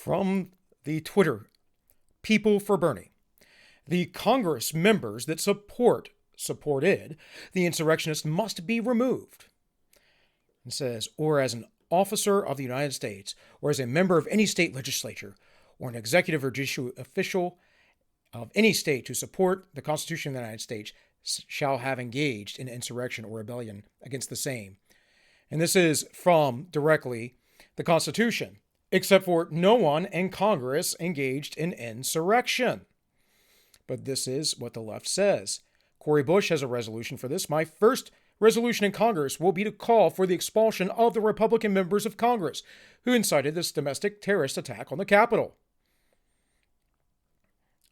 From the Twitter, People for Bernie. The Congress members that supported the insurrectionists must be removed. It says, or as an officer of the United States, or as a member of any state legislature, or an executive or judicial official of any state to support the Constitution of the United States shall have engaged in insurrection or rebellion against the same. And this is from directly the Constitution, except for no one in Congress engaged in insurrection. But this is what the left says. Cory Bush has a resolution for this. My first resolution in Congress will be to call for the expulsion of the Republican members of Congress who incited this domestic terrorist attack on the Capitol.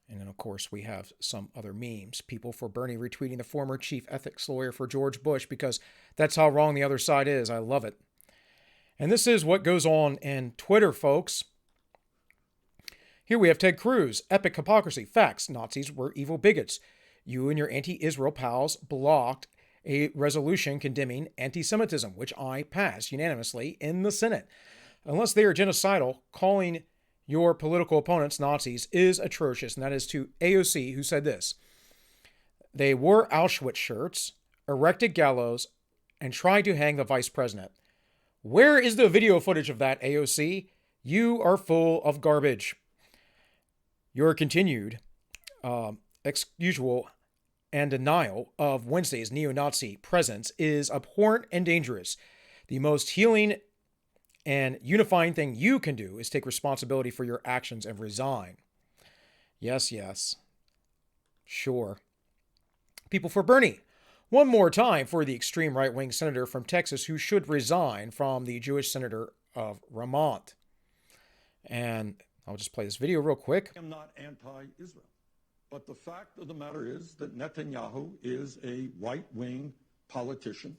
And then, of course, we have some other memes. People for Bernie retweeting the former chief ethics lawyer for George Bush because that's how wrong the other side is. I love it. And this is what goes on in Twitter, folks. Here we have Ted Cruz. Epic hypocrisy. Facts. Nazis were evil bigots. You and your anti-Israel pals blocked a resolution condemning anti-Semitism, which I passed unanimously in the Senate. Unless they are genocidal, calling your political opponents Nazis is atrocious. And that is to AOC, who said this. They wore Auschwitz shirts, erected gallows, and tried to hang the vice president. Where is the video footage of that, AOC? You are full of garbage. Your continued excusal and denial of Wednesday's neo-Nazi presence is abhorrent and dangerous. The most healing and unifying thing you can do is take responsibility for your actions and resign. Yes, yes. Sure. People for Bernie. One more time for the extreme right-wing senator from Texas who should resign from the Jewish senator of Vermont. And I'll just play this video real quick. I am not anti-Israel, but the fact of the matter is that Netanyahu is a right-wing politician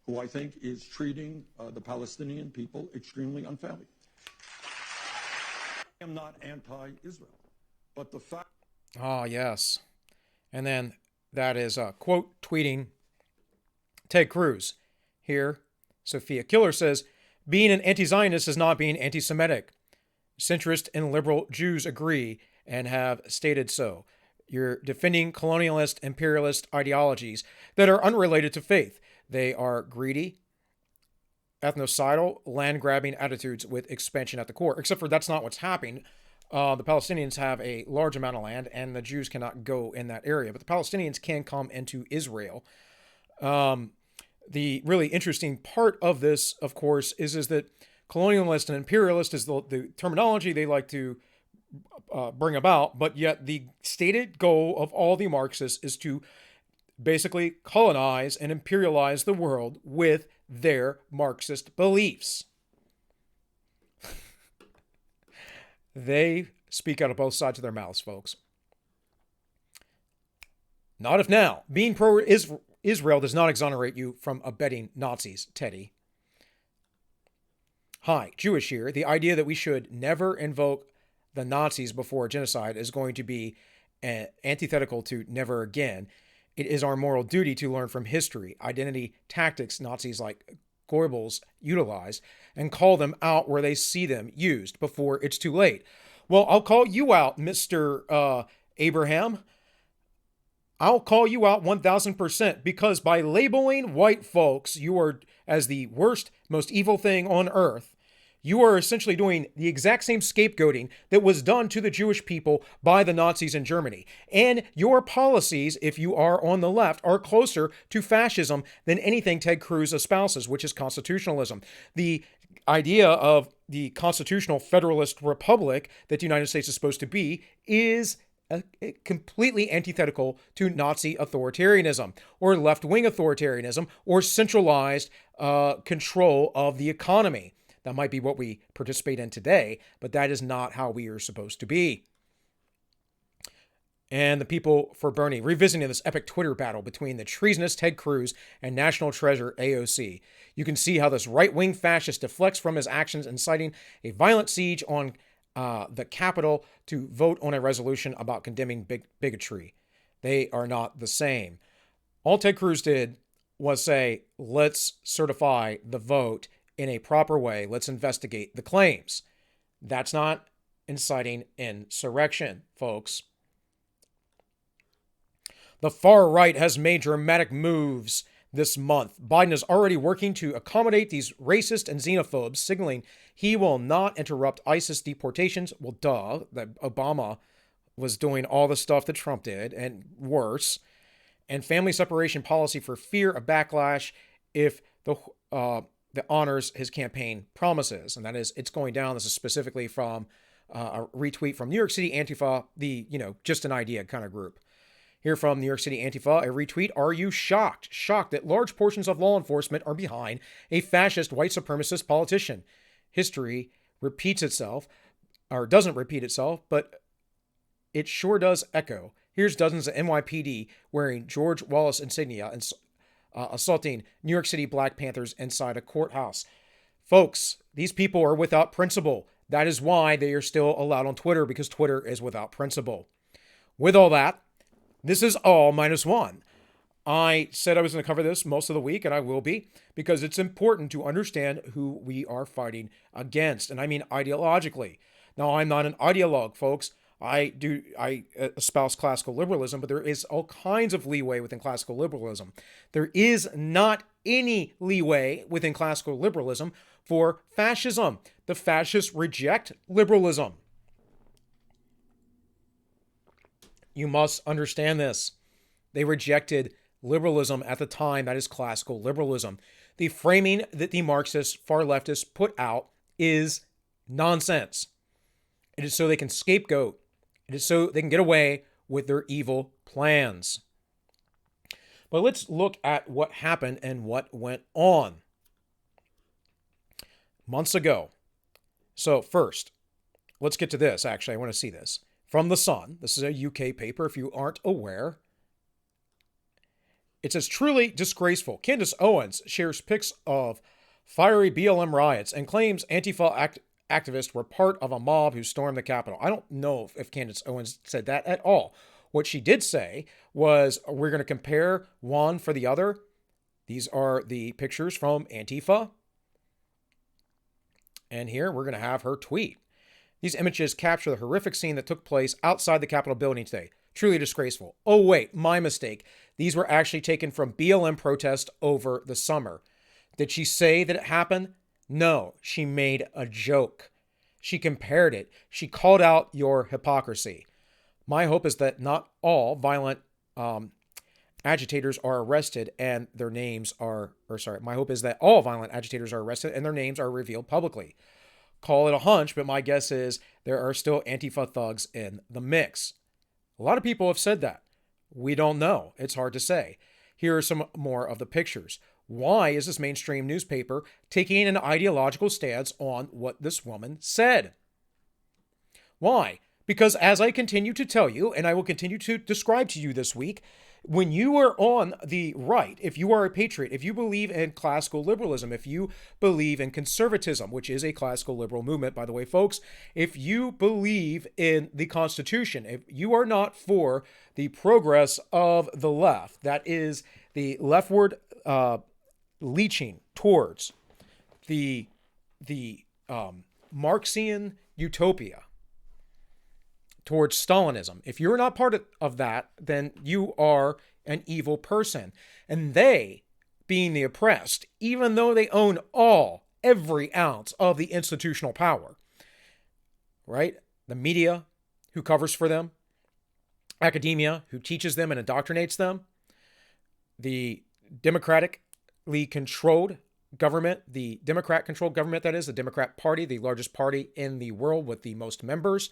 who I think is treating the Palestinian people extremely unfairly. I am not anti-Israel, but the fact... Ah, yes. And then that is quote tweeting Ted Cruz. Here, Sophia Killer says, being an anti-Zionist is not being anti-Semitic. Centrist and liberal Jews agree and have stated so. You're defending colonialist, imperialist ideologies that are unrelated to faith. They are greedy, ethnocidal, land-grabbing attitudes with expansion at the core. Except for that's not what's happening. The Palestinians have a large amount of land, and the Jews cannot go in that area. But the Palestinians can come into Israel. The really interesting part of this, of course, is that colonialist and imperialist is the terminology they like to bring about. But yet the stated goal of all the Marxists is to basically colonize and imperialize the world with their Marxist beliefs. They speak out of both sides of their mouths, folks. Not if now. Being pro-Israel does not exonerate you from abetting Nazis, Teddy. Hi, Jewish here. The idea that we should never invoke the Nazis before genocide is going to be antithetical to never again. It is our moral duty to learn from history, identity tactics Nazis like Goebbels utilized, and call them out where they see them used before it's too late. Well, I'll call you out, Mr. Abraham. I'll call you out 1,000% because by labeling white folks you are as the worst, most evil thing on earth, you are essentially doing the exact same scapegoating that was done to the Jewish people by the Nazis in Germany. And your policies, if you are on the left, are closer to fascism than anything Ted Cruz espouses, which is constitutionalism. The idea of the constitutional federalist republic that the United States is supposed to be is completely antithetical to Nazi authoritarianism or left-wing authoritarianism or centralized control of the economy. That might be what we participate in today, but that is not how we are supposed to be. And the People for Bernie, revisiting this epic Twitter battle between the treasonous Ted Cruz and national treasure AOC. You can see how this right-wing fascist deflects from his actions, inciting a violent siege on the Capitol to vote on a resolution about condemning bigotry. They are not the same. All Ted Cruz did was say, let's certify the vote in a proper way. Let's investigate the claims. That's not inciting insurrection, folks. The far right has made dramatic moves this month. Biden is already working to accommodate these racist and xenophobes, signaling he will not interrupt ISIS deportations. Well, duh, that Obama was doing all the stuff that Trump did and worse. And family separation policy for fear of backlash if the honors his campaign promises. And that is, it's going down. This is specifically from a retweet from New York City Antifa, the, just an idea kind of group. Here from New York City Antifa, a retweet. Are you shocked? Shocked that large portions of law enforcement are behind a fascist white supremacist politician. History repeats itself, or doesn't repeat itself, but it sure does echo. Here's dozens of NYPD wearing George Wallace insignia and assaulting New York City Black Panthers inside a courthouse. Folks, these people are without principle. That is why they are still allowed on Twitter, because Twitter is without principle. With all that, this is all -1. I said I was going to cover this most of the week, and I will be, because it's important to understand who we are fighting against. And I mean ideologically. Now, I'm not an ideologue, folks. I espouse classical liberalism, but there is all kinds of leeway within classical liberalism. There is not any leeway within classical liberalism for fascism. The fascists reject liberalism. You must understand this. They rejected liberalism at the time. That is classical liberalism. The framing that the Marxists, far leftists put out is nonsense. It is so they can scapegoat. It is so they can get away with their evil plans. But let's look at what happened and what went on months ago. So first, let's get to this. Actually, I want to see this. From The Sun. This is a UK paper, if you aren't aware. It says, truly disgraceful. Candace Owens shares pics of fiery BLM riots and claims Antifa activists were part of a mob who stormed the Capitol. I don't know if Candace Owens said that at all. What she did say was, we're going to compare one for the other. These are the pictures from Antifa. And here we're going to have her tweet. These images capture the horrific scene that took place outside the Capitol building today. Truly disgraceful. Oh, wait, my mistake. These were actually taken from BLM protests over the summer. Did she say that it happened? No, she made a joke. She compared it. She called out your hypocrisy. My hope is that not all violent agitators are arrested and their names are, my hope is that all violent agitators are arrested and their names are revealed publicly. Call it a hunch, but my guess is there are still Antifa thugs in the mix. A lot of people have said that. We don't know. It's hard to say. Here are some more of the pictures. Why is this mainstream newspaper taking an ideological stance on what this woman said? Why? Because as I continue to tell you, and I will continue to describe to you this week, when you are on the right, if you are a patriot, if you believe in classical liberalism, if you believe in conservatism, which is a classical liberal movement, by the way, folks, if you believe in the Constitution, if you are not for the progress of the left, that is the leftward leaching towards the Marxian utopia, towards Stalinism. If you're not part of that, then you are an evil person. And they, being the oppressed, even though they own every ounce of the institutional power, right? The media who covers for them, academia who teaches them and indoctrinates them, the democratically controlled government, the Democrat-controlled government, that is, the Democrat Party, the largest party in the world with the most members,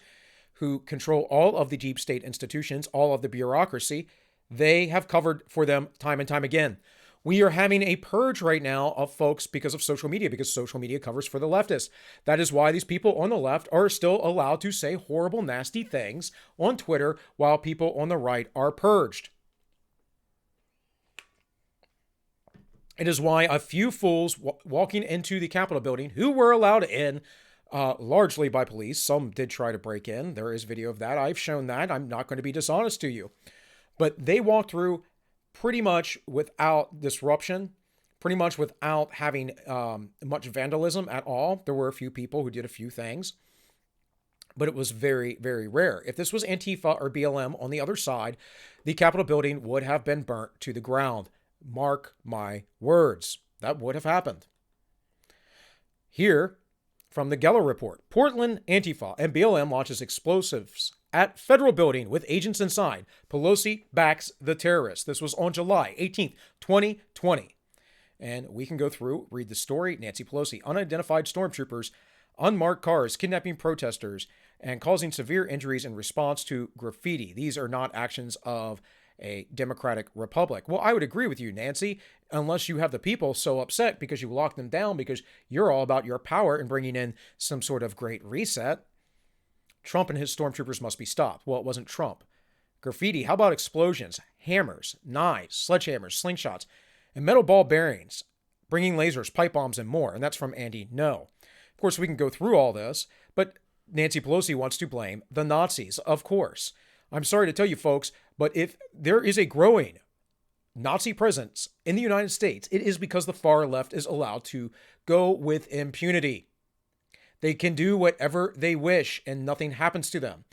who control all of the deep state institutions, all of the bureaucracy, they have covered for them time and time again. We are having a purge right now of folks because of social media, because social media covers for the leftists. That is why these people on the left are still allowed to say horrible, nasty things on Twitter while people on the right are purged. It is why a few fools walking into the Capitol building, who were allowed in, largely by police. Some did try to break in. There is video of that. I've shown that. I'm not going to be dishonest to you. But they walked through pretty much without disruption, pretty much without having much vandalism at all. There were a few people who did a few things. but it was very, very rare. If this was Antifa or BLM on the other side, the Capitol building would have been burnt to the ground. Mark my words. That would have happened. Here, from the Geller report, Portland Antifa and BLM launches explosives at federal building with agents inside. Pelosi backs the terrorists. This was on July 18th, 2020. And we can go through, read the story. Nancy Pelosi, unidentified stormtroopers, unmarked cars, kidnapping protesters, and causing severe injuries in response to graffiti. These are not actions of a democratic republic. Well, I would agree with you, Nancy, unless you have the people so upset because you locked them down because you're all about your power and bringing in some sort of great reset. Trump and his stormtroopers must be stopped. Well, it wasn't Trump. Graffiti, how about explosions, hammers, knives, sledgehammers, slingshots, and metal ball bearings, bringing lasers, pipe bombs, and more? And that's from Andy No. Of course, we can go through all this, but Nancy Pelosi wants to blame the Nazis, of course. I'm sorry to tell you, folks, but if there is a growing Nazi presence in the United States, it is because the far left is allowed to go with impunity. They can do whatever they wish and nothing happens to them.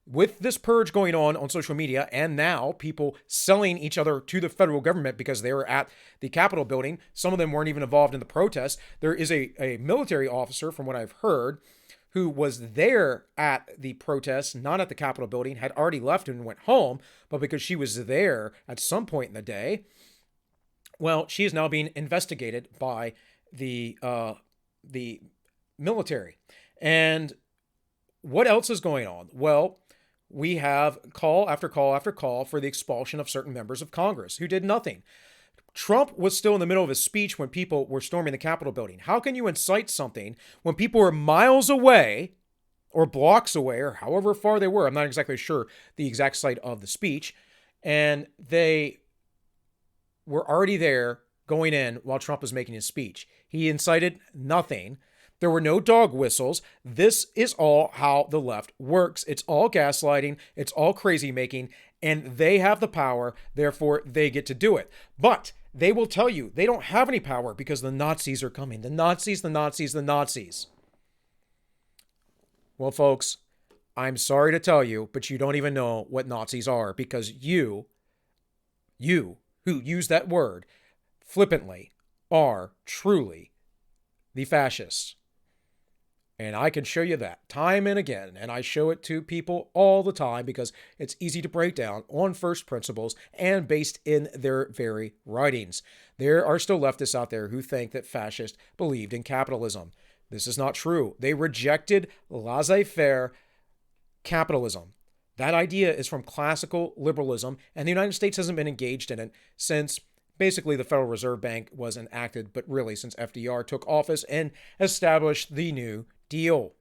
With this purge going on social media, and now people selling each other to the federal government because they were at the Capitol building, some of them weren't even involved in the protests. There is a military officer, from what I've heard, who was there at the protests, not at the Capitol building, had already left and went home, but because she was there at some point in the day, well, she is now being investigated by the military. And what else is going on? Well, we have call after call after call for the expulsion of certain members of Congress who did nothing. Trump was still in the middle of his speech when people were storming the Capitol building. How can you incite something when people were miles away or blocks away or however far they were? I'm not exactly sure the exact site of the speech. And they were already there going in while Trump was making his speech. He incited nothing. There were no dog whistles. This is all how the left works. It's all gaslighting. It's all crazy making. And they have the power. Therefore, they get to do it. But they will tell you they don't have any power because the Nazis are coming. The Nazis, the Nazis, the Nazis. Well, folks, I'm sorry to tell you, but you don't even know what Nazis are because you who use that word flippantly are truly the fascists. And I can show you that time and again. And I show it to people all the time because it's easy to break down on first principles and based in their very writings. There are still leftists out there who think that fascists believed in capitalism. This is not true. They rejected laissez-faire capitalism. That idea is from classical liberalism, and the United States hasn't been engaged in it since basically the Federal Reserve Bank was enacted, but really since FDR took office and established the New Deal.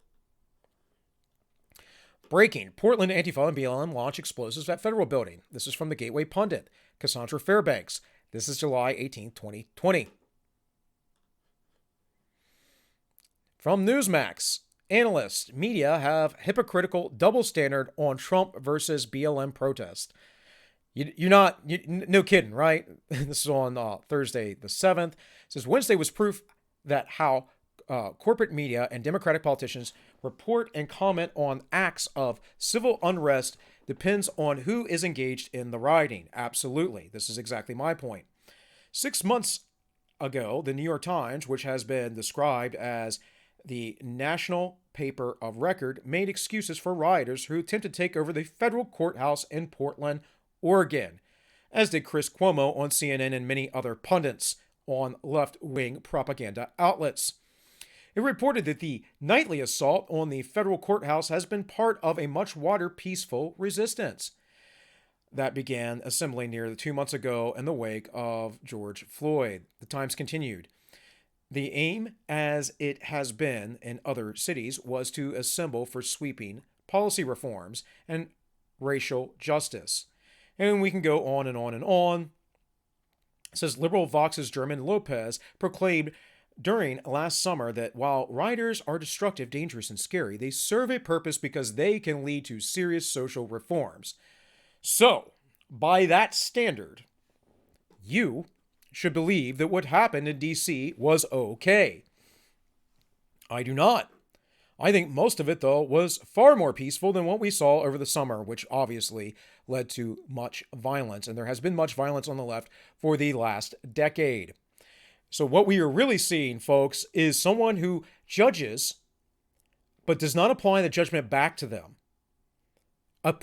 Breaking. Portland Antifa and BLM launch explosives at federal building. This is from the Gateway Pundit. Cassandra Fairbanks. This is July 18, 2020. From Newsmax. Analysts, media have hypocritical double standard on Trump versus BLM protest. No kidding, right? This is on Thursday the 7th. It says Wednesday was proof that how corporate media and Democratic politicians report and comment on acts of civil unrest depends on who is engaged in the rioting. Absolutely. This is exactly my point. 6 months ago, the New York Times, which has been described as the national paper of record, made excuses for rioters who attempted to take over the federal courthouse in Portland, Oregon, as did Chris Cuomo on CNN and many other pundits on left-wing propaganda outlets. It reported that the nightly assault on the federal courthouse has been part of a much wider peaceful resistance that began assembling nearly 2 months ago in the wake of George Floyd. The Times continued. The aim, as it has been in other cities, was to assemble for sweeping policy reforms and racial justice. And we can go on and on and on. It says liberal Vox's German Lopez proclaimed during last summer that while rioters are destructive, dangerous, and scary, they serve a purpose because they can lead to serious social reforms. So, by that standard, you should believe that what happened in D.C. was okay. I do not. I think most of it, though, was far more peaceful than what we saw over the summer, which obviously led to much violence. And there has been much violence on the left for the last decade. So, what we are really seeing, folks, is someone who judges but does not apply the judgment back to them. An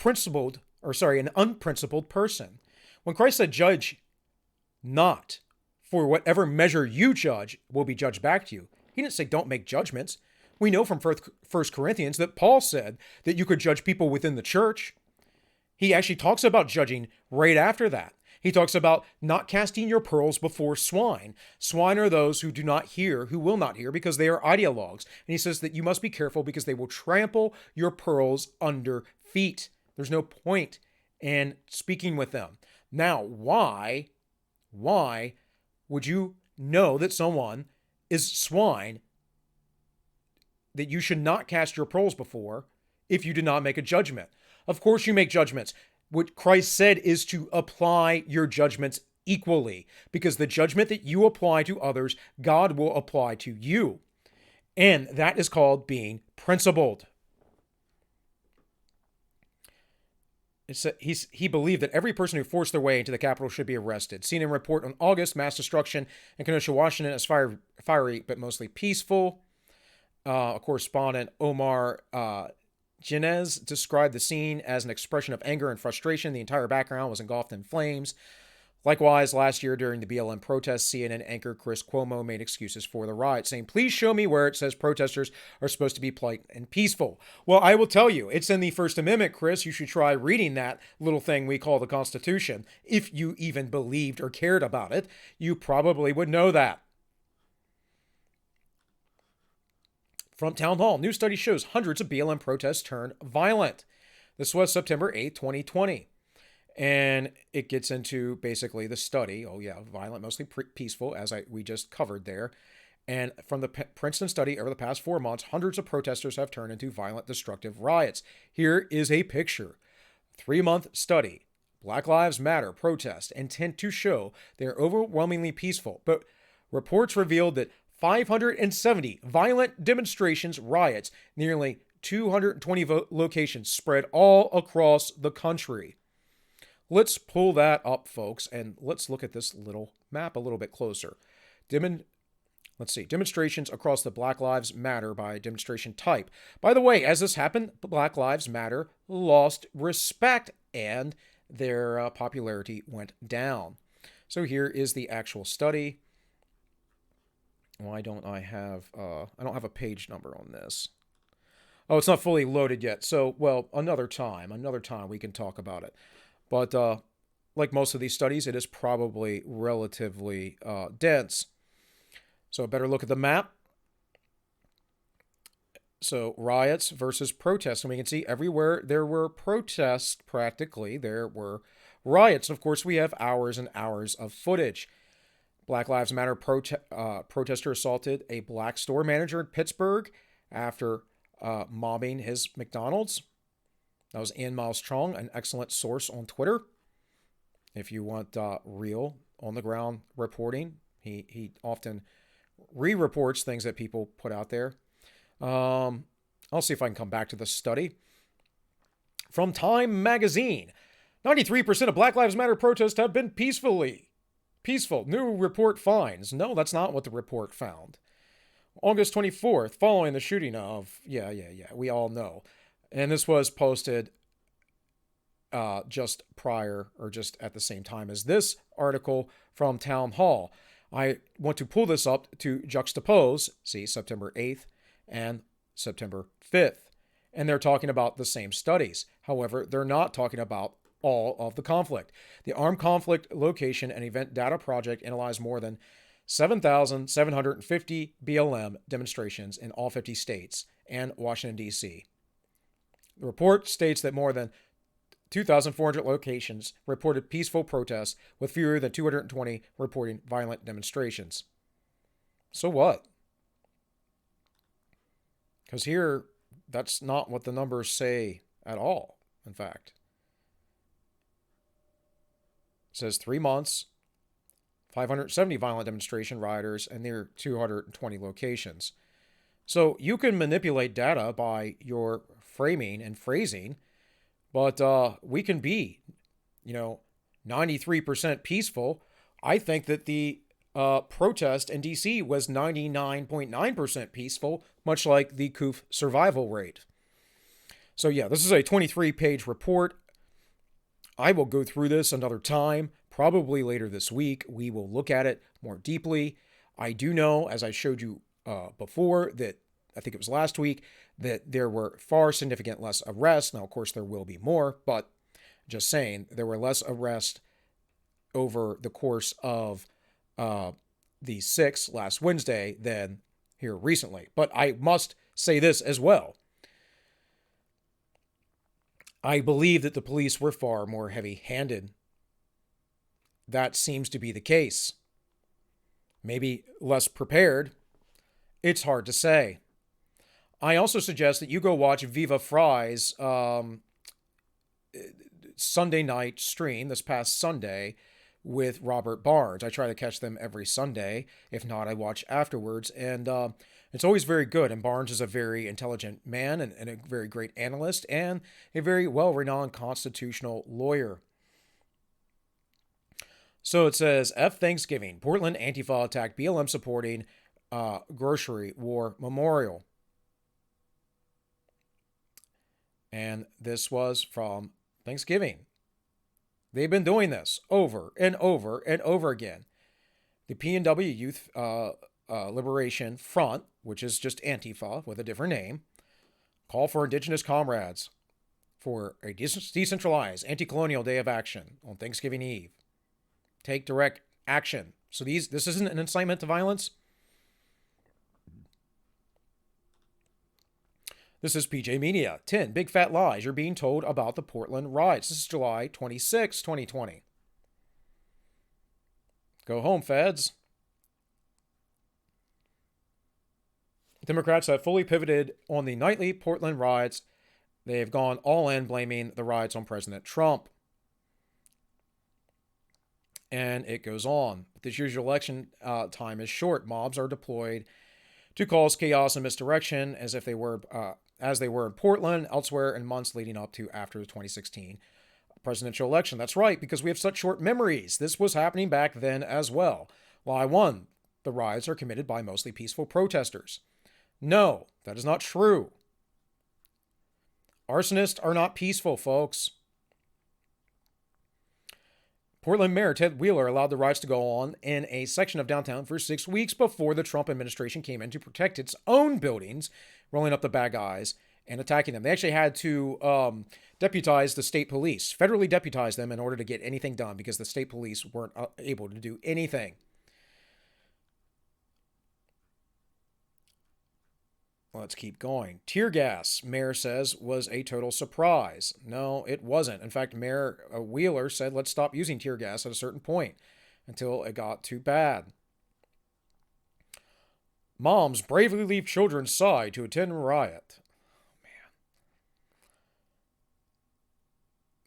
unprincipled person. When Christ said, judge not, for whatever measure you judge will be judged back to you, he didn't say don't make judgments. We know from 1 Corinthians that Paul said that you could judge people within the church. He actually talks about judging right after that. He talks about not casting your pearls before swine. Swine are those who do not hear, who will not hear, because they are ideologues. And he says that you must be careful because they will trample your pearls under feet. There's no point in speaking with them. Now, why would you know that someone is swine that you should not cast your pearls before if you do not make a judgment? Of course you make judgments. What Christ said is to apply your judgments equally, because the judgment that you apply to others, God will apply to you. And that is called being principled. He believed that every person who forced their way into the Capitol should be arrested. CNN report on August, mass destruction in Kenosha, Washington, as fiery but mostly peaceful. Correspondent Omar Ginez described the scene as an expression of anger and frustration. The entire background was engulfed in flames. Likewise, last year during the BLM protests, CNN anchor Chris Cuomo made excuses for the riot, saying, please show me where it says protesters are supposed to be polite and peaceful. Well, I will tell you, it's in the First Amendment, Chris. You should try reading that little thing we call the Constitution. If you even believed or cared about it, you probably would know that. From Town Hall, new study shows hundreds of BLM protests turned violent. This was September 8, 2020. And it gets into basically the study. Oh yeah, violent, mostly peaceful, as we just covered there. And from the Princeton study over the past 4 months, hundreds of protesters have turned into violent, destructive riots. Here is a picture. 3-month study. Black Lives Matter protests intent to show they are overwhelmingly peaceful. But reports revealed that 570 violent demonstrations, riots, nearly 220 locations spread all across the country. Let's pull that up, folks, and let's look at this little map a little bit closer. Let's see, demonstrations across the Black Lives Matter by demonstration type. By the way, as this happened, Black Lives Matter lost respect and their popularity went down. So here is the actual study. Why don't I have, I don't have a page number on this. Oh, it's not fully loaded yet. So, well, another time we can talk about it. But like most of these studies, it is probably relatively dense. So a better look at the map. So riots versus protests. And we can see everywhere there were protests, practically, there were riots. Of course, we have hours and hours of footage. Black Lives Matter protester assaulted a black store manager in Pittsburgh after mobbing his McDonald's. That was Ian Miles Chong, an excellent source on Twitter. If you want real, on-the-ground reporting, he often re-reports things that people put out there. I'll see if I can come back to the study. From Time Magazine, 93% of Black Lives Matter protests have been peaceful. New report finds. No, that's not what the report found. August 24th, following the shooting of, we all know. And this was posted just prior or just at the same time as this article from Town Hall. I want to pull this up to juxtapose, see, September 8th and September 5th. And they're talking about the same studies. However, they're not talking about all of the conflict. The Armed Conflict Location and Event Data Project analyzed more than 7,750 BLM demonstrations in all 50 states and Washington, D.C. The report states that more than 2,400 locations reported peaceful protests, with fewer than 220 reporting violent demonstrations. So what? Because here, that's not what the numbers say at all, in fact. It says 3 months, 570 violent demonstration rioters, and near 220 locations. So you can manipulate data by your framing and phrasing, but we can be, you know, 93% peaceful. I think that the protest in DC was 99.9% peaceful, much like the COOF survival rate. So, yeah, this is a 23-page report. I will go through this another time, probably later this week. We will look at it more deeply. I do know, as I showed you before, that I think it was last week, that there were far significant less arrests. Now, of course, there will be more, but just saying, there were less arrests over the course of the 6th last Wednesday than here recently. But I must say this as well. I believe that the police were far more heavy-handed. That seems to be the case. Maybe less prepared. It's hard to say. I also suggest that you go watch Viva Fry's Sunday night stream this past Sunday with Robert Barnes. I try to catch them every Sunday. If not, I watch afterwards. And it's always very good. And Barnes is a very intelligent man and a very great analyst and a very well-renowned constitutional lawyer. So it says, F Thanksgiving. Portland Antifa attack BLM supporting grocery war memorial. And this was from Thanksgiving. They've been doing this over and over and over again. The PNW Youth Liberation Front, which is just Antifa with a different name, call for Indigenous comrades for a decentralized anti-colonial day of action on Thanksgiving Eve. Take direct action. So this isn't an incitement to violence. This is PJ Media. 10 big fat lies you're being told about the Portland riots. This is July 26, 2020. Go home, feds. Democrats have fully pivoted on the nightly Portland riots. They have gone all in, blaming the riots on President Trump. And it goes on. This year's election time is short. Mobs are deployed to cause chaos and misdirection as they were in Portland, elsewhere in months leading up to after the 2016 presidential election. That's right, because we have such short memories. This was happening back then as well. Lie 1. The riots are committed by mostly peaceful protesters. No, that is not true. Arsonists are not peaceful, folks. Portland Mayor Ted Wheeler allowed the riots to go on in a section of downtown for 6 weeks before the Trump administration came in to protect its own buildings, rolling up the bad guys and attacking them. They actually had to deputize the state police, federally deputize them in order to get anything done because the state police weren't able to do anything. Let's keep going. Tear gas, mayor says, was a total surprise. No, it wasn't. In fact, Mayor Wheeler said, let's stop using tear gas at a certain point until it got too bad. Moms bravely leave children's side to attend riot. Man.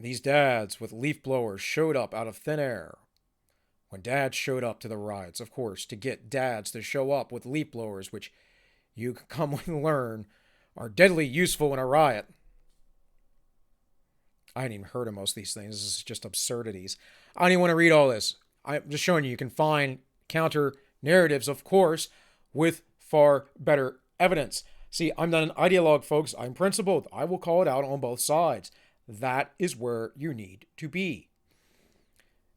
These dads with leaf blowers showed up out of thin air. When dads showed up to the riots, of course, to get dads to show up with leaf blowers, which you can come and learn are deadly useful in a riot. I hadn't even heard of most of these things. This is just absurdities. I don't even want to read all this. I'm just showing you can find counter narratives, of course, with far better evidence. See, I'm not an ideologue, folks. I'm principled. I will call it out on both sides. That is where you need to be.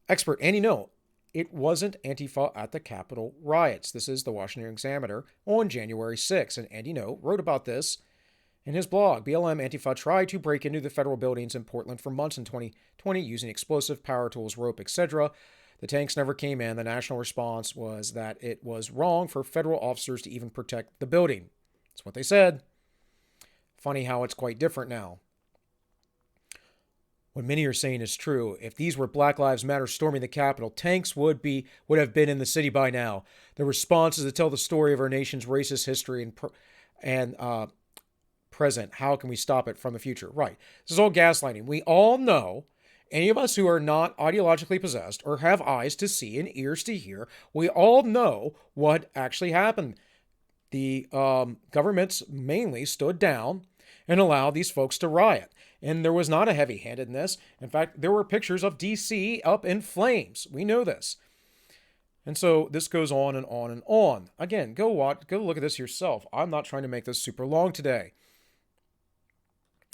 Expert Andy No. It wasn't Antifa at the Capitol riots. This is the Washington Examiner on January 6th. And Andy No wrote about this in his blog. BLM Antifa tried to break into the federal buildings in Portland for months in 2020 using explosive power tools, rope, etc. The tanks never came in. The national response was that it was wrong for federal officers to even protect the building. That's what they said. Funny how it's quite different now. What many are saying is true. If these were Black Lives Matter storming the Capitol, tanks would have been in the city by now. The response is to tell the story of our nation's racist history and present. How can we stop it from the future? Right. This is all gaslighting. We all know, any of us who are not ideologically possessed or have eyes to see and ears to hear, we all know what actually happened. the governments mainly stood down and allowed these folks to riot. And there was not a heavy-handedness. In fact, there were pictures of D.C. up in flames. We know this. And so this goes on and on and on. Again, go look at this yourself. I'm not trying to make this super long today.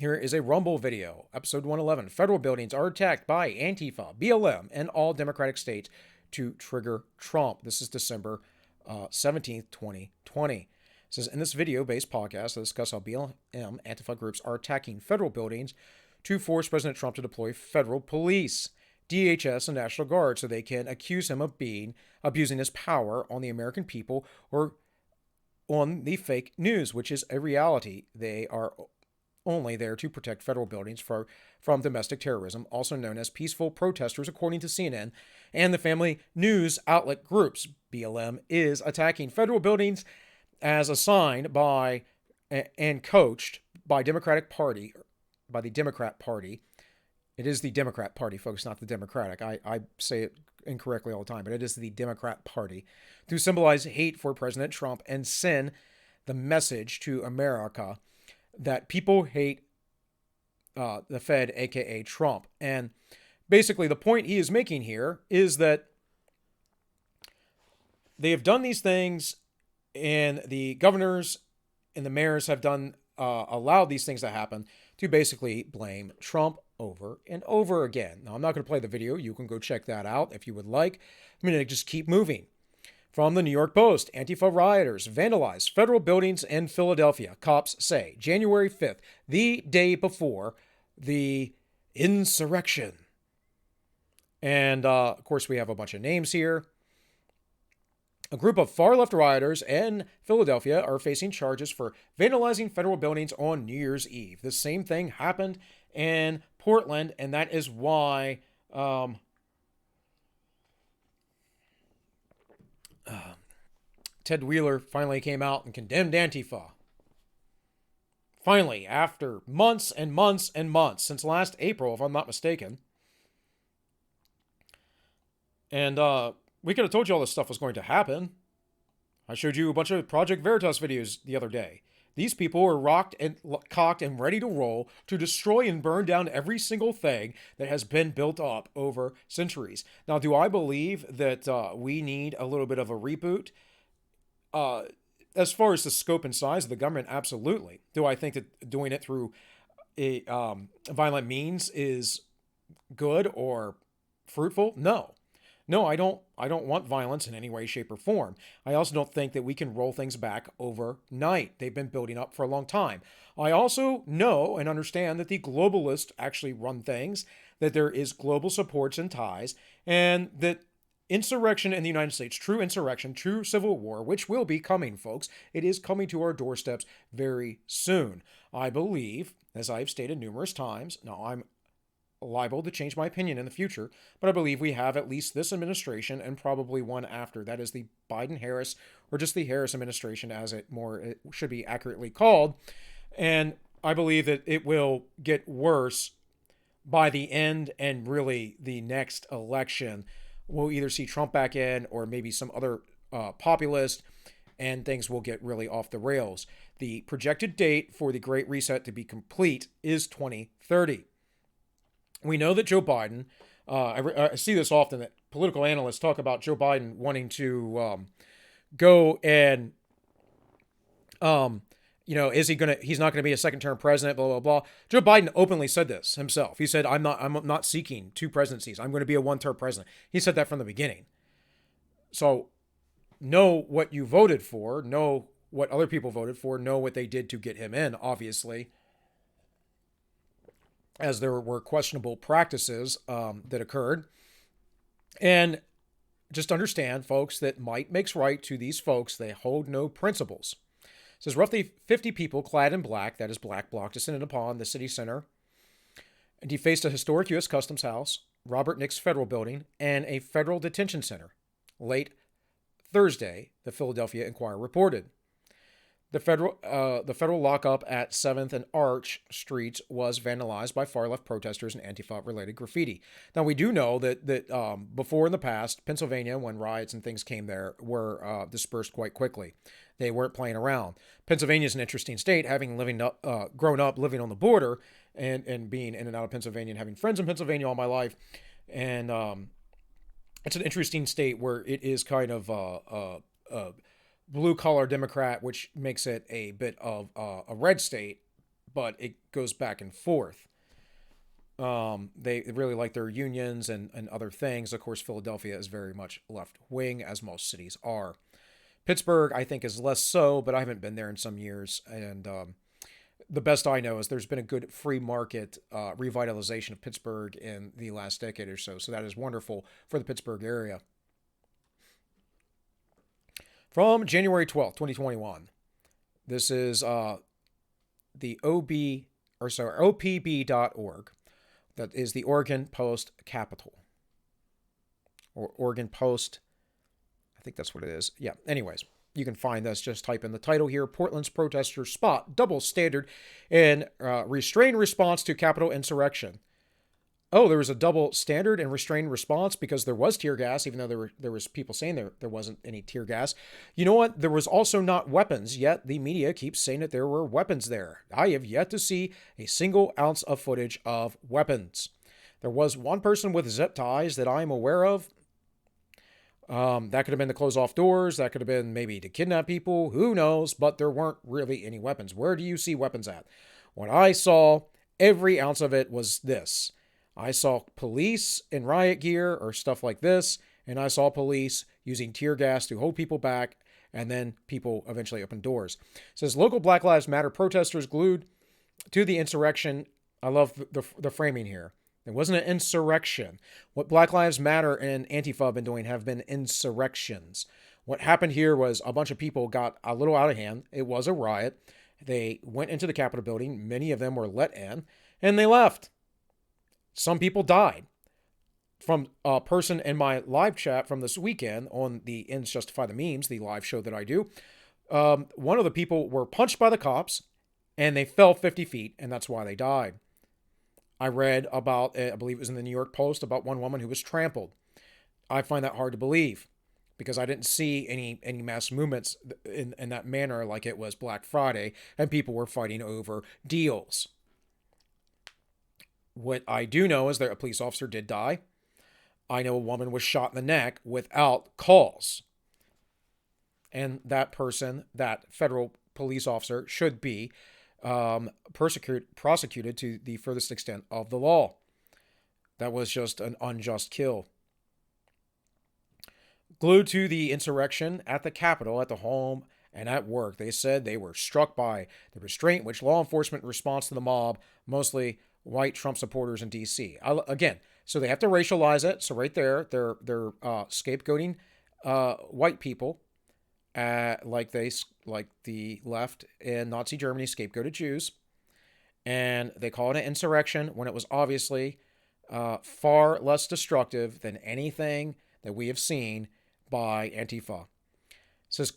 Here is a Rumble video, episode 111. Federal buildings are attacked by Antifa, BLM, and all Democratic states to trigger Trump. This is December 17th, 2020. It says, in this video-based podcast, I discuss how BLM Antifa groups are attacking federal buildings to force President Trump to deploy federal police, DHS, and National Guard so they can accuse him of abusing his power on the American people or on the fake news, which is a reality. They are only there to protect federal buildings from domestic terrorism, also known as peaceful protesters, according to CNN and the family news outlet groups. BLM is attacking federal buildings as assigned by and coached by the Democrat Party. It is the Democrat Party, folks, not the Democratic. I say it incorrectly all the time, but it is the Democrat Party to symbolize hate for President Trump and send the message to America that people hate the Fed, aka Trump. And basically the point he is making here is that they have done these things, and the governors and the mayors have allowed these things to happen to basically blame Trump over and over again. Now, I'm not going to play the video. You can go check that out if you would like. I'm going to just keep moving. From the New York Post, Antifa rioters vandalized federal buildings in Philadelphia. Cops say January 5th, the day before the insurrection. And, of course, we have a bunch of names here. A group of far-left rioters in Philadelphia are facing charges for vandalizing federal buildings on New Year's Eve. The same thing happened in Portland, and that is why Ted Wheeler finally came out and condemned Antifa. Finally, after months and months and months, since last April, if I'm not mistaken. And we could have told you all this stuff was going to happen. I showed you a bunch of Project Veritas videos the other day. These people were rocked and cocked and ready to roll to destroy and burn down every single thing that has been built up over centuries. Now, do I believe that we need a little bit of a reboot? As far as the scope and size of the government, absolutely. Do I think that doing it through a violent means is good or fruitful? No. No, I don't want violence in any way, shape, or form. I also don't think that we can roll things back overnight. They've been building up for a long time. I also know and understand that the globalists actually run things, that there is global supports and ties, and that insurrection in the United States, true insurrection, true civil war, which will be coming, folks, it is coming to our doorsteps very soon. I believe, as I've stated numerous times, now I'm liable to change my opinion in the future, but I believe we have at least this administration and probably one after. That is the Biden-Harris, or just the Harris administration as it should be accurately called. And I believe that it will get worse by the end, and really the next election. We'll either see Trump back in or maybe some other populist, and things will get really off the rails. The projected date for the Great Reset to be complete is 2030. We know that Joe Biden, I see this often, that political analysts talk about Joe Biden wanting to go and, he's not going to be a second-term president, blah, blah, blah. Joe Biden openly said this himself. He said, I'm not seeking two presidencies. I'm going to be a one-term president. He said that from the beginning. So know what you voted for, know what other people voted for, know what they did to get him in, obviously, as there were questionable practices that occurred. And just understand, folks, that might makes right to these folks. They hold no principles. It says roughly 50 people clad in black, that is black bloc, descended upon the city center and defaced a historic U.S. Customs House, Robert Nix Federal Building, and a federal detention center. Late Thursday, the Philadelphia Inquirer reported. The federal lockup at 7th and Arch Streets was vandalized by far left protesters and Antifa related graffiti. Now we do know that before in the past, Pennsylvania, when riots and things came there, were dispersed quite quickly. They weren't playing around. Pennsylvania is an interesting state, having grown up living on the border and being in and out of Pennsylvania and having friends in Pennsylvania all my life, and it's an interesting state where it is kind of blue collar Democrat, which makes it a bit of a red state, but it goes back and forth. They really like their unions and other things. Of course, Philadelphia is very much left wing, as most cities are. Pittsburgh, I think, is less so, but I haven't been there in some years. And the best I know is there's been a good free market revitalization of Pittsburgh in the last decade or so. So that is wonderful for the Pittsburgh area. From January 12th, 2021, this is the OPB.org. That is the Oregon Post Capital. Or Oregon Post, I think that's what it is. Yeah, anyways, you can find this. Just type in the title here. Portland's protesters spot double standard in restrained response to Capitol insurrection. Oh, there was a double standard and restrained response because there was tear gas, even though there was people saying there wasn't any tear gas. You know what? There was also not weapons, yet the media keeps saying that there were weapons there. I have yet to see a single ounce of footage of weapons. There was one person with zip ties that I'm aware of. That could have been to close off doors. That could have been maybe to kidnap people. Who knows? But there weren't really any weapons. Where do you see weapons at? What I saw, every ounce of it was this. I saw police in riot gear or stuff like this, and I saw police using tear gas to hold people back, and then people eventually opened doors. It says local Black Lives Matter protesters glued to the insurrection. I love the framing here. It wasn't an insurrection. What Black Lives Matter and Antifa have been doing have been insurrections. What happened here was a bunch of people got a little out of hand. It was a riot. They went into the Capitol building. Many of them were let in, and they left. Some people died. From a person in my live chat from this weekend on the Ends Justify the Memes, the live show that I do, one of the people were punched by the cops, and they fell 50 feet, and that's why they died. I read about, I believe it was in the New York Post, about one woman who was trampled. I find that hard to believe because I didn't see any mass movements in that manner like it was Black Friday, and people were fighting over deals. What I do know is that a police officer did die. I know a woman was shot in the neck without cause. And that person, that federal police officer, should be prosecuted to the furthest extent of the law. That was just an unjust kill. Glued to the insurrection at the Capitol, at the home, and at work, they said they were struck by the restraint which law enforcement response to the mob, mostly white Trump supporters in D.C. Again, so they have to racialize it. So right there, they're scapegoating white people, like the left in Nazi Germany scapegoated Jews, and they call it an insurrection when it was obviously far less destructive than anything that we have seen by Antifa. It says,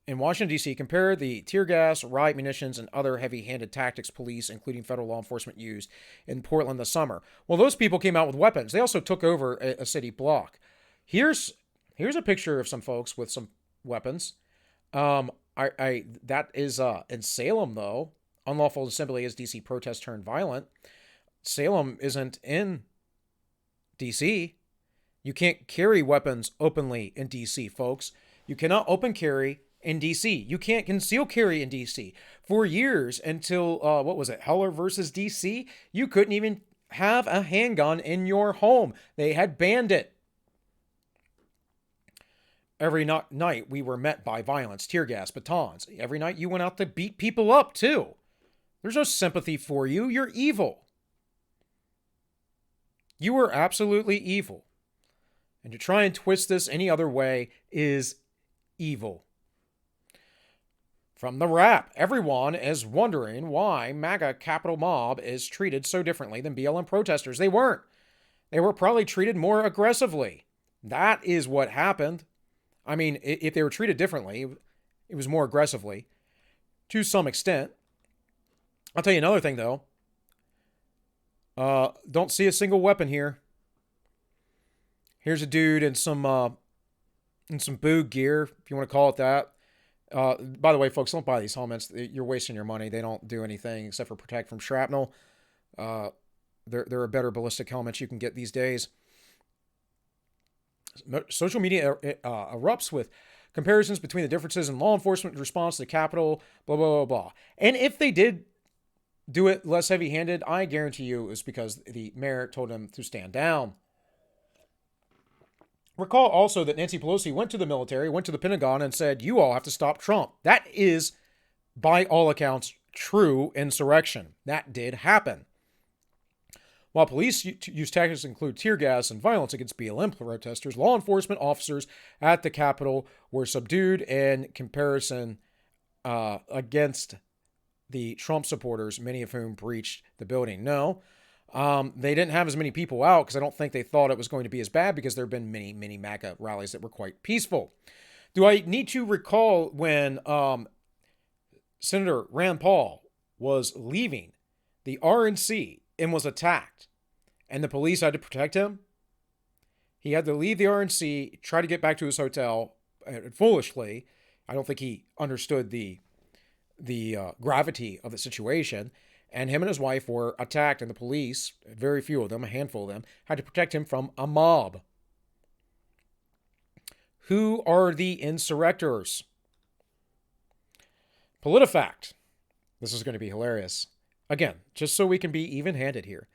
in Washington, D.C., compare the tear gas, riot munitions, and other heavy-handed tactics police, including federal law enforcement, used in Portland this summer. Well, those people came out with weapons. They also took over a city block. Here's a picture of some folks with some weapons. That is in Salem, though. Unlawful assembly as D.C. protest turned violent. Salem isn't in D.C. You can't carry weapons openly in D.C., folks. You cannot open carry in D.C. You can't conceal carry in D.C. For years until, Heller versus D.C., you couldn't even have a handgun in your home. They had banned it. Every night we were met by violence, tear gas, batons. Every night you went out to beat people up, too. There's no sympathy for you. You're evil. You are absolutely evil. And to try and twist this any other way is evil. From the Wrap, everyone is wondering why MAGA Capitol mob is treated so differently than BLM protesters. They weren't. They were probably treated more aggressively. That is what happened. I mean, if they were treated differently, it was more aggressively. to some extent. I'll tell you another thing, though. Don't see a single weapon here. Here's a dude in some boog gear, if you want to call it that. By the way, folks, don't buy these helmets. You're wasting your money. They don't do anything except for protect from shrapnel. There are better ballistic helmets you can get these days. Social media erupts with comparisons between the differences in law enforcement response to the Capitol, blah, blah, blah, blah. And if they did do it less heavy-handed, I guarantee you it was because the mayor told him to stand down. Recall also that Nancy Pelosi went to the military, went to the Pentagon, and said, you all have to stop Trump. That is, by all accounts, true insurrection. That did happen. While police use tactics include tear gas and violence against BLM protesters, law enforcement officers at the Capitol were subdued in comparison against the Trump supporters, many of whom breached the building. No, they didn't have as many people out because I don't think they thought it was going to be as bad because there have been many, many MAGA rallies that were quite peaceful. Do I need to recall when Senator Rand Paul was leaving the RNC and was attacked and the police had to protect him? He had to leave the RNC, try to get back to his hotel, foolishly. I don't think he understood the gravity of the situation, and him and his wife were attacked, and the police, very few of them, a handful of them, had to protect him from a mob. Who are the insurrectors? PolitiFact. This is going to be hilarious. Again, just so we can be even-handed here.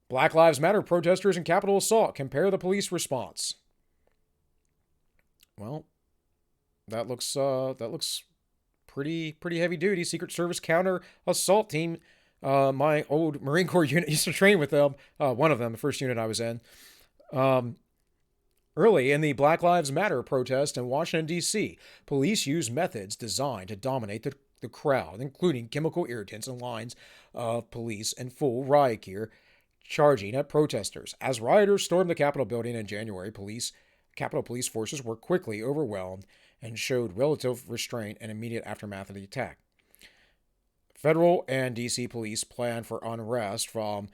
Black Lives Matter protesters in Capitol assault. Compare the police response. Well, that looks pretty heavy duty. Secret Service counter assault team. My old Marine Corps unit used to train with them. One of them, the first unit I was in. Early in the Black Lives Matter protest in Washington, D.C., police used methods designed to dominate the crowd, including chemical irritants and lines of police in full riot gear charging at protesters. As rioters stormed the Capitol building in January, Capitol Police forces were quickly overwhelmed and showed relative restraint and immediate aftermath of the attack. Federal and D.C. police planned for unrest from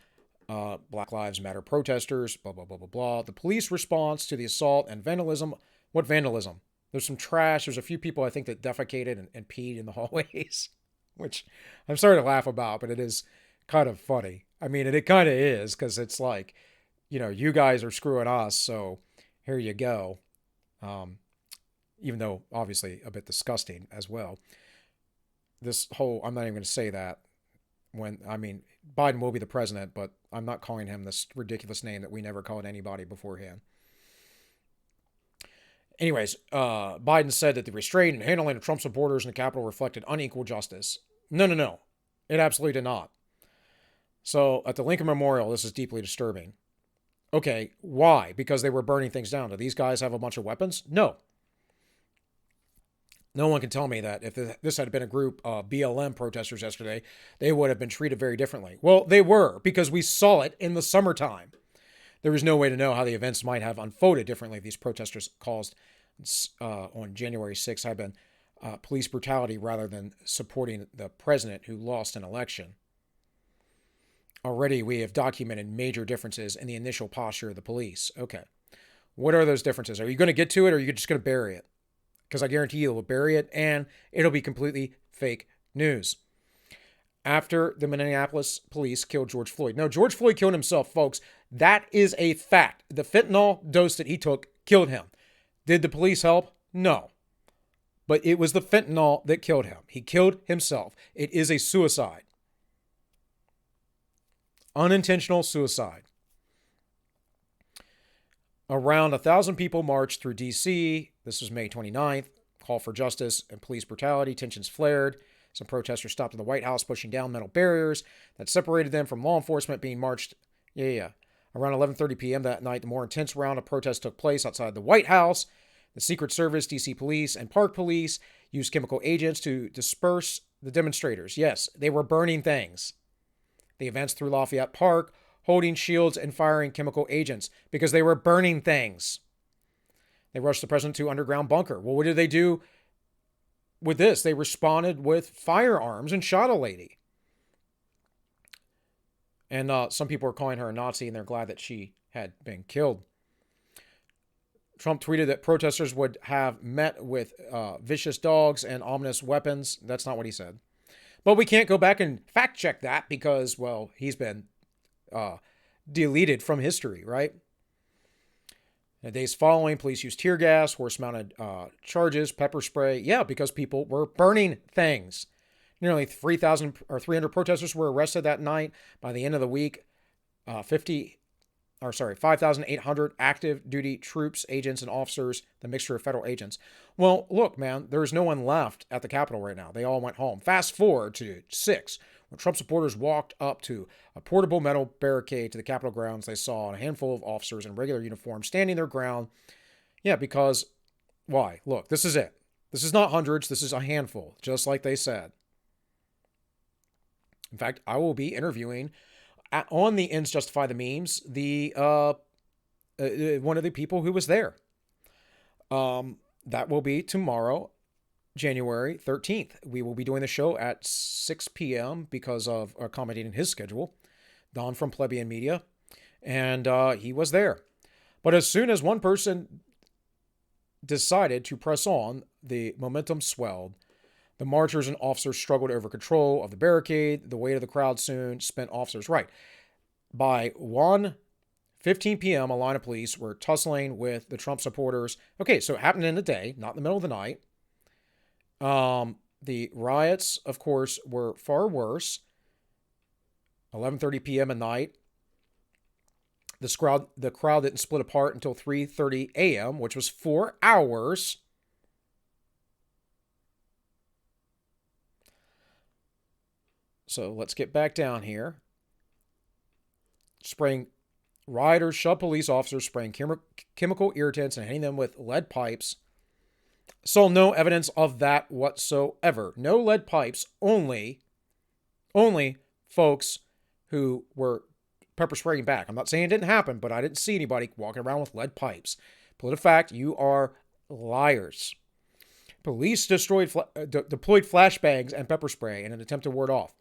Black Lives Matter protesters, blah, blah, blah, blah, blah. The police response to the assault and vandalism. What vandalism? There's some trash. There's a few people, I think, that defecated and peed in the hallways, which I'm sorry to laugh about, but it is kind of funny. I mean, it kind of is, because it's like, you guys are screwing us, so here you go. Even though, obviously, a bit disgusting as well. I'm not even going to say that. Biden will be the president, but I'm not calling him this ridiculous name that we never called anybody beforehand. Anyways, Biden said that the restraint and handling of Trump supporters in the Capitol reflected unequal justice. No. It absolutely did not. So at the Lincoln Memorial, this is deeply disturbing. Okay, why? Because they were burning things down. Do these guys have a bunch of weapons? No. No one can tell me that if this had been a group of BLM protesters yesterday, they would have been treated very differently. Well, they were, because we saw it in the summertime. There was no way to know how the events might have unfolded differently if these protesters caused on January 6th had been police brutality rather than supporting the president who lost an election. Already, we have documented major differences in the initial posture of the police. Okay. What are those differences? Are you going to get to it, or are you just going to bury it? Because I guarantee you will bury it, and it'll be completely fake news. After the Minneapolis police killed George Floyd. No, George Floyd killed himself, folks. That is a fact. The fentanyl dose that he took killed him. Did the police help? No. But it was the fentanyl that killed him. He killed himself. It is a suicide. Unintentional suicide. Around 1,000 people marched through D.C. This was May 29th. Call for justice and police brutality. Tensions flared. Some protesters stopped in the White House, pushing down metal barriers that separated them from law enforcement being marched. Around 11:30 p.m. that night, the more intense round of protests took place outside the White House. The Secret Service, D.C. Police, and Park Police used chemical agents to disperse the demonstrators. Yes, they were burning things. The events through Lafayette Park, holding shields and firing chemical agents because they were burning things. They rushed the president to underground bunker. Well, what did they do? with this. They responded with firearms and shot a lady. And some people are calling her a Nazi, and they're glad that she had been killed. Trump tweeted that protesters would have met with vicious dogs and ominous weapons. That's not what he said. But we can't go back and fact check that because, well, he's been deleted from history, right? In the days following, police used tear gas, horse-mounted charges, pepper spray. Yeah, because people were burning things. Nearly 300 protesters were arrested that night. By the end of the week, 5,800 active duty troops, agents, and officers, the mixture of federal agents. Well, look, man, there's no one left at the Capitol right now. They all went home. Fast forward to 6, when Trump supporters walked up to a portable metal barricade to the Capitol grounds. They saw a handful of officers in regular uniform standing their ground. Yeah, because why? Look, this is it. This is not hundreds. This is a handful, just like they said. In fact, I will be interviewing on the Ends Justify the Memes, the one of the people who was there. That will be tomorrow, January 13th. We will be doing the show at 6 p.m. because of accommodating his schedule. Don from Plebeian Media. And he was there. But as soon as one person decided to press on, the momentum swelled. The marchers and officers struggled over control of the barricade. The weight of the crowd soon spent officers. Right. By 1:15 p.m., a line of police were tussling with the Trump supporters. Okay, so it happened in the day, not in the middle of the night. The riots, of course, were far worse. 11:30 p.m. at night. The crowd didn't split apart until 3:30 a.m., which was 4 hours. So let's get back down here. Rioters shoved police officers, spraying chemical irritants and hitting them with lead pipes. Saw no evidence of that whatsoever. No lead pipes, only folks who were pepper spraying back. I'm not saying it didn't happen, but I didn't see anybody walking around with lead pipes. PolitiFact, you are liars. Police deployed flashbangs and pepper spray in an attempt to ward off.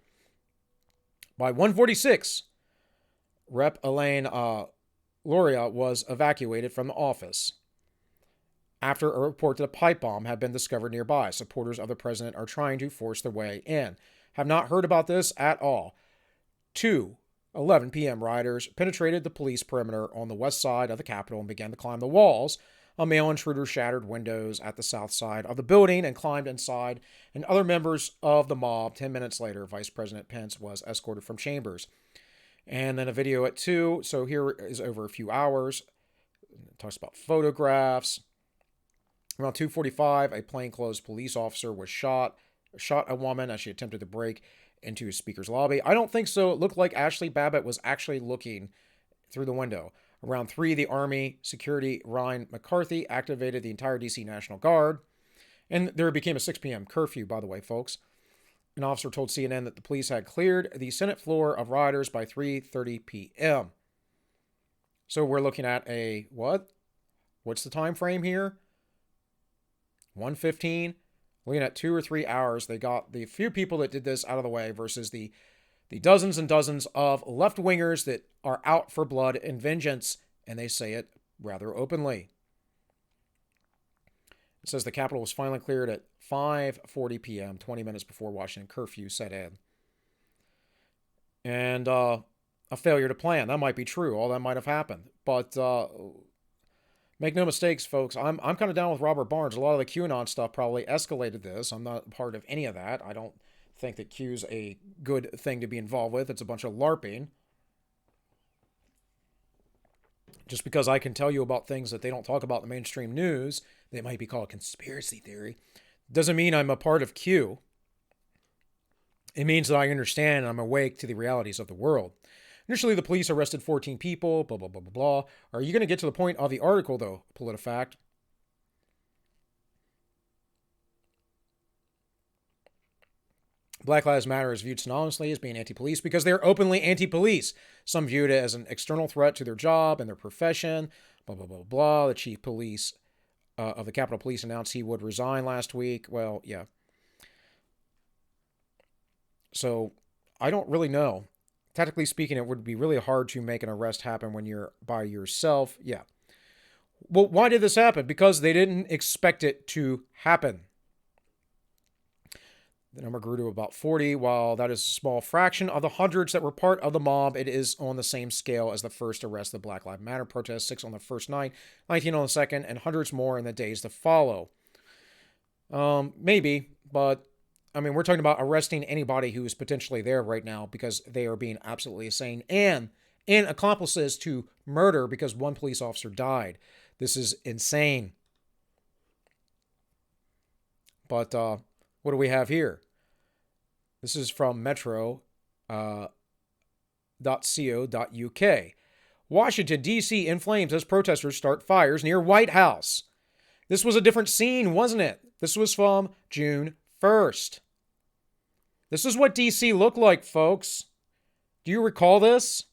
By 1:46, Rep. Elaine Loria was evacuated from the office after a report that a pipe bomb had been discovered nearby. Supporters of the president are trying to force their way in. Have not heard about this at all. 2:11 p.m. rioters penetrated the police perimeter on the west side of the Capitol and began to climb the walls. A male intruder shattered windows at the south side of the building and climbed inside, and other members of the mob. 10 minutes later, Vice President Pence was escorted from chambers. And then a video at 2. So here is over a few hours. It talks about photographs. Around 2:45, a plainclothes police officer was shot a woman as she attempted to break into a speaker's lobby. I don't think so. It looked like Ashley Babbitt was actually looking through the window. Around 3, the Army Security Ryan McCarthy activated the entire D.C. National Guard. And there became a 6 p.m. curfew, by the way, folks. An officer told CNN that the police had cleared the Senate floor of rioters by 3:30 p.m. So we're looking at a what? What's the time frame here? 1:15. Looking at 2 or 3 hours. They got the few people that did this out of the way versus the dozens and dozens of left-wingers that are out for blood and vengeance, and they say it rather openly. It says the Capitol was finally cleared at 5:40 p.m., 20 minutes before Washington curfew set in. And a failure to plan. That might be true. All that might have happened. But make no mistakes, folks. I'm kind of down with Robert Barnes. A lot of the QAnon stuff probably escalated this. I'm not part of any of that. I don't think that Q's a good thing to be involved with. It's a bunch of LARPing. Just because I can tell you about things that they don't talk about in the mainstream news, they might be called conspiracy theory, doesn't mean I'm a part of Q. It means that I understand and I'm awake to the realities of the world. Initially, the police arrested 14 people, blah, blah, blah, blah, blah. Are you going to get to the point of the article, though, PolitiFact? Black Lives Matter is viewed synonymously as being anti-police because they're openly anti-police. Some viewed it as an external threat to their job and their profession, blah, blah, blah, blah. The chief police of the Capitol Police announced he would resign last week. Well, yeah. So I don't really know. Technically speaking, it would be really hard to make an arrest happen when you're by yourself. Yeah. Well, why did this happen? Because they didn't expect it to happen. The number grew to about 40. While that is a small fraction of the hundreds that were part of the mob, it is on the same scale as the first arrest of the Black Lives Matter protests, 6 on the first night, 19 on the second, and hundreds more in the days to follow. Maybe, but I mean, we're talking about arresting anybody who is potentially there right now because they are being absolutely insane and accomplices to murder because one police officer died. This is insane. But what do we have here? This is from metro.co.uk. Washington, D.C. in flames as protesters start fires near White House. This was a different scene, wasn't it? This was from June 1st. This is what D.C. looked like, folks. Do you recall this?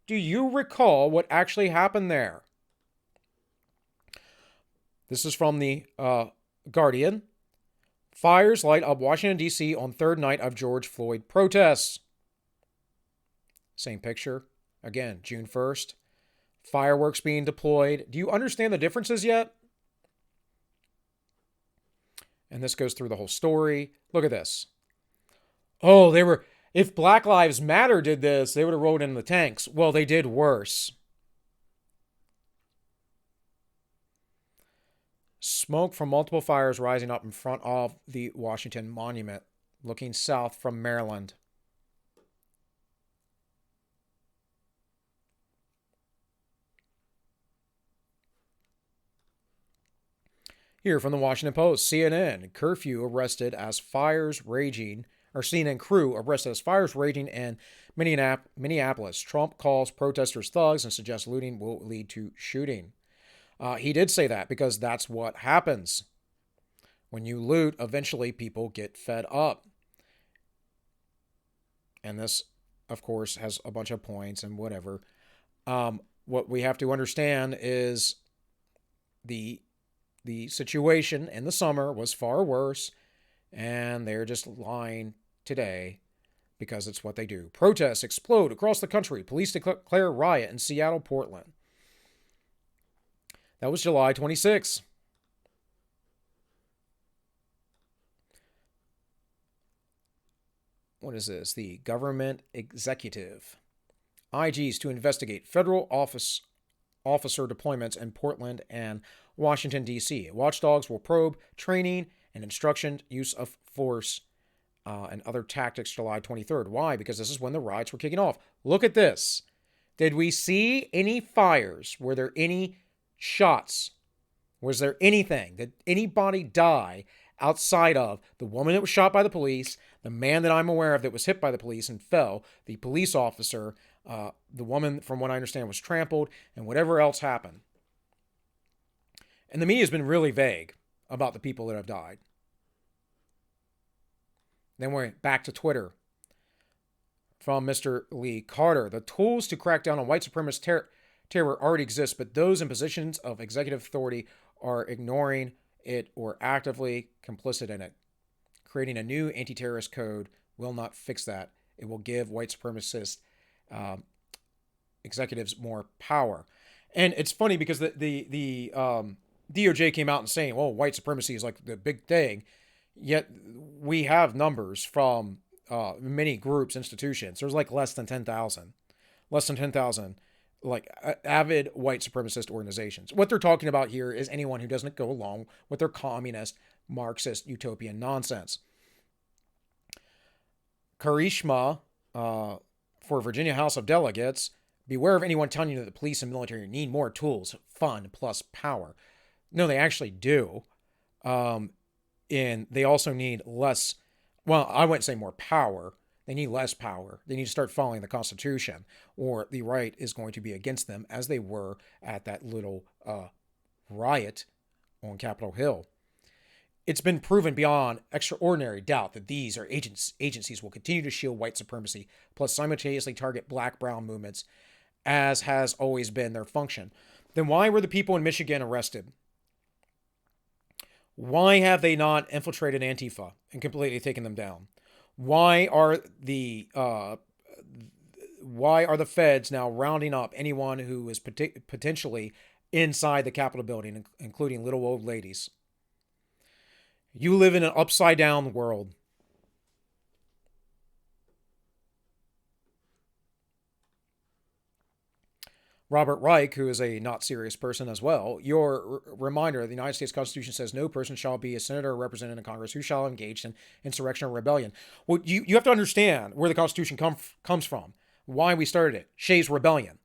Do you recall what actually happened there? This is from the Guardian. Fires light up Washington, D.C. on third night of George Floyd protests. Same picture. Again, June 1st. Fireworks being deployed. Do you understand the differences yet? And this goes through the whole story. Look at this. Oh, if Black Lives Matter did this, they would have rolled in the tanks. Well, they did worse. Smoke from multiple fires rising up in front of the Washington Monument, looking south from Maryland. Here from the Washington Post, CNN, curfew arrested as fires raging, or CNN crew arrested as fires raging in Minneapolis. Trump calls protesters thugs and suggests looting will lead to shooting. He did say that because that's what happens. When you loot, eventually people get fed up. And this, of course, has a bunch of points and whatever. What we have to understand is the situation in the summer was far worse, and they're just lying today because it's what they do. Protests explode across the country. Police declare riot in Seattle, Portland. That was July 26. What is this? The government executive. IGs to investigate federal officer deployments in Portland and Washington, D.C. Watchdogs will probe training and instruction, use of force, and other tactics July 23rd. Why? Because this is when the riots were kicking off. Look at this. Did we see any fires? Were there any shots? Was there anything? Did anybody die outside of the woman that was shot by the police, the man that I'm aware of that was hit by the police and fell, the police officer, the woman, from what I understand, was trampled, and whatever else happened? And the media has been really vague about the people that have died. Then we're back to Twitter. From Mr. Lee Carter. The tools to crack down on white supremacist terror already exist, but those in positions of executive authority are ignoring it or actively complicit in it. Creating a new anti-terrorist code will not fix that. It will give white supremacist executives more power. And it's funny because the DOJ came out and saying, well, white supremacy is like the big thing. Yet we have numbers from many groups, institutions. There's like less than 10,000 like avid white supremacist organizations. What they're talking about here is anyone who doesn't go along with their communist, Marxist, utopian nonsense. Karishma for Virginia House of Delegates, beware of anyone telling you that the police and military need more tools, fun plus power. No, they actually do. And they also need less, well, I wouldn't say more power. They need less power. They need to start following the Constitution, or the right is going to be against them, as they were at that little riot on Capitol Hill. It's been proven beyond extraordinary doubt that these are agencies will continue to shield white supremacy, plus simultaneously target black-brown movements, as has always been their function. Then why were the people in Michigan arrested? Why have they not infiltrated Antifa and completely taken them down? Why are the feds now rounding up anyone who is potentially inside the Capitol building, including little old ladies? You live in an upside down world. Robert Reich, who is a not serious person as well, your reminder the United States Constitution says no person shall be a senator or representative in Congress who shall engage in insurrection or rebellion. Well, you have to understand where the Constitution comes from, why we started it. Shays' Rebellion.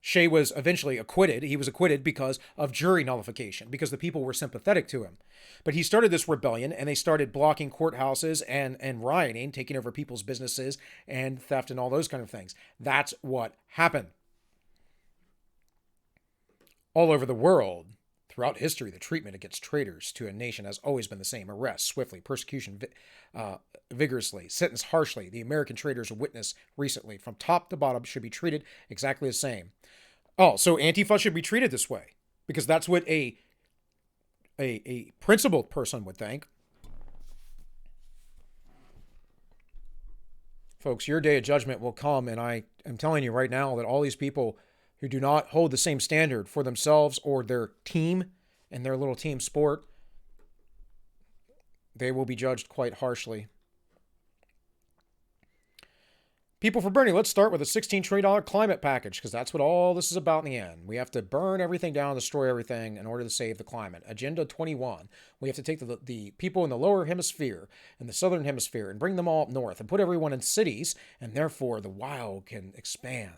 Shay was eventually acquitted. He was acquitted because of jury nullification, because the people were sympathetic to him. But he started this rebellion, and they started blocking courthouses and rioting, taking over people's businesses and theft and all those kind of things. That's what happened. All over the world, throughout history, the treatment against traitors to a nation has always been the same. Arrest swiftly, persecution vigorously, sentence harshly. The American traitors witnessed recently, from top to bottom, should be treated exactly the same. Oh, so Antifa should be treated this way, because that's what a principled person would think. Folks, your day of judgment will come, and I am telling you right now that all these people who do not hold the same standard for themselves or their team and their little team sport, they will be judged quite harshly. People for Bernie, let's start with a $16 trillion climate package, because that's what all this is about in the end. We have to burn everything down, destroy everything in order to save the climate. Agenda 21. We have to take the people in the lower hemisphere and the southern hemisphere and bring them all up north and put everyone in cities, and therefore the wild can expand.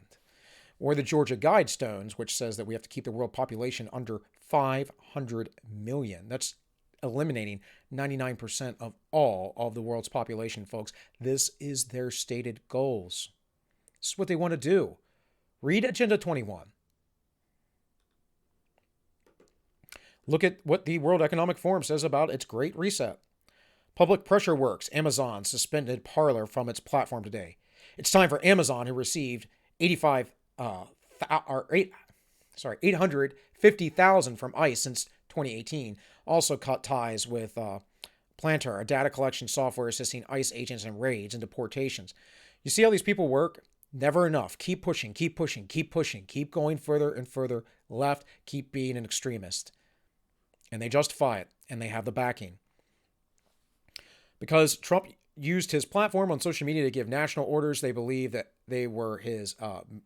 Or the Georgia Guidestones, which says that we have to keep the world population under 500 million. That's eliminating 99% of all of the world's population, folks. This is their stated goals. This is what they want to do. Read Agenda 21. Look at what the World Economic Forum says about its Great Reset. Public pressure works. Amazon suspended Parler from its platform today. It's time for Amazon, who received 850,000 from ICE since 2018. Also cut ties with Planter, a data collection software assisting ICE agents in raids and deportations. You see how these people work? Never enough. Keep pushing, keep pushing, keep pushing, keep going further and further left, keep being an extremist. And they justify it, and they have the backing. Because Trump used his platform on social media to give national orders, they believe that they were his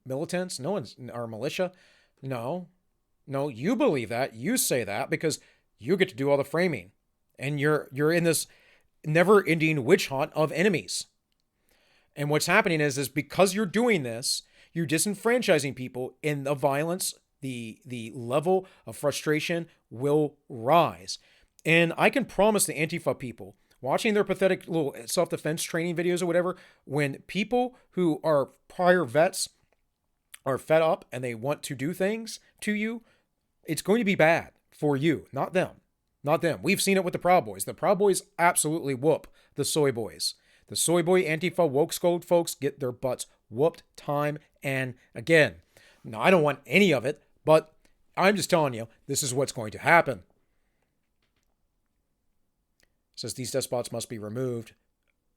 militants. No one's or militia. No, you believe that. You say that because you get to do all the framing, and you're in this never-ending witch hunt of enemies. And what's happening is because you're doing this, you're disenfranchising people, and the violence, the level of frustration will rise. And I can promise the Antifa people, watching their pathetic little self-defense training videos or whatever, when people who are prior vets are fed up and they want to do things to you, it's going to be bad for you, not them. Not them. We've seen it with the Proud Boys. The Proud Boys absolutely whoop the soy boys. The soy boy Antifa woke scold folks get their butts whooped time and again. Now, I don't want any of it, but I'm just telling you, this is what's going to happen. Says these despots must be removed.